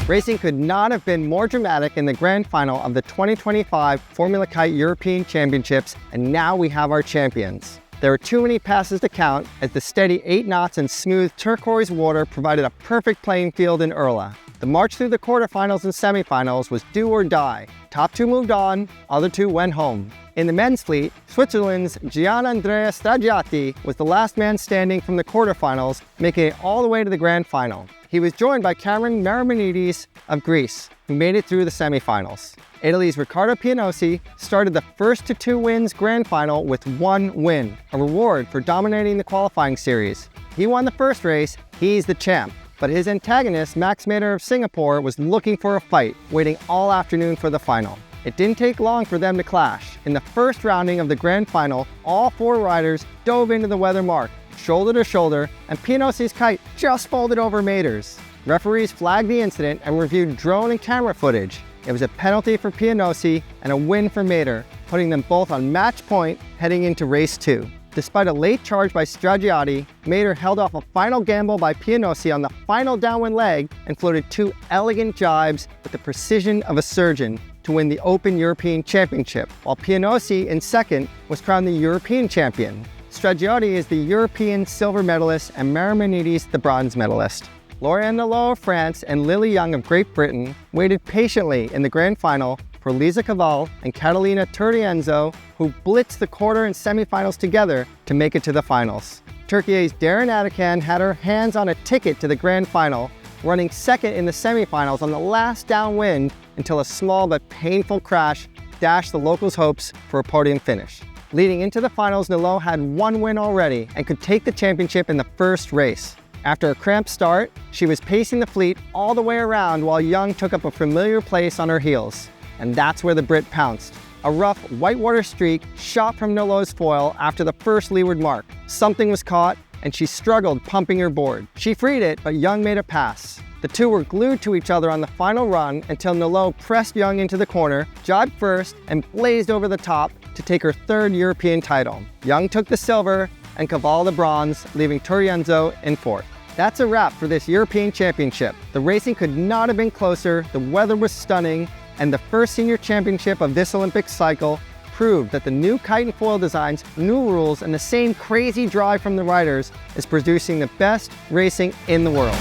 Racing could not have been more dramatic in the grand final of the 2025 Formula Kite European Championships, and now we have our champions. There were too many passes to count, as the steady 8 knots and smooth turquoise water provided a perfect playing field in Urla. The march through the quarterfinals and semifinals was do or die. Top 2 moved on, other 2 went home. In the men's fleet, Switzerland's Gianandrea Staggiati was the last man standing from the quarterfinals, making it all the way to the grand final. He was joined by Cameron Marimonides of Greece, who made it through the semifinals. Italy's Riccardo Pianosi started the first to 2 wins grand final with 1 win, a reward for dominating the qualifying series. He won the first race, he's the champ. But his antagonist, Max Mader of Singapore, was looking for a fight, waiting all afternoon for the final. It didn't take long for them to clash. In the first rounding of the grand final, all 4 riders dove into the weather mark, shoulder to shoulder, and Pianosi's kite just folded over Mader's. Referees flagged the incident and reviewed drone and camera footage. It was a penalty for Pianosi and a win for Mader, putting them both on match point heading into race 2. Despite a late charge by Staggiati, Mader held off a final gamble by Pianosi on the final downwind leg and floated 2 elegant jibes with the precision of a surgeon to win the Open European Championship, while Pianosi, in second, was crowned the European champion. Staggiati is the European silver medalist and Marimonides the bronze medalist. Lauriane Nalot of France and Lily Young of Great Britain waited patiently in the grand final for Lisa Caval and Catalina Turienzo, who blitzed the quarter and semifinals together to make it to the finals. Turkiye's Darren Atakan had her hands on a ticket to the grand final, running second in the semifinals on the last downwind until a small but painful crash dashed the locals' hopes for a podium finish. Leading into the finals, Nalot had 1 win already and could take the championship in the first race. After a cramped start, she was pacing the fleet all the way around while Young took up a familiar place on her heels. And that's where the Brit pounced. A rough whitewater streak shot from Nalot's foil after the first leeward mark. Something was caught, and she struggled pumping her board. She freed it, but Young made a pass. The 2 were glued to each other on the final run until Nalot pressed Young into the corner, jibed first, and blazed over the top to take her 3rd European title. Young took the silver and Caval the bronze, leaving Turienzo in 4th. That's a wrap for this European Championship. The racing could not have been closer, the weather was stunning, and the first senior championship of this Olympic cycle proved that the new kite and foil designs, new rules, and the same crazy drive from the riders is producing the best racing in the world.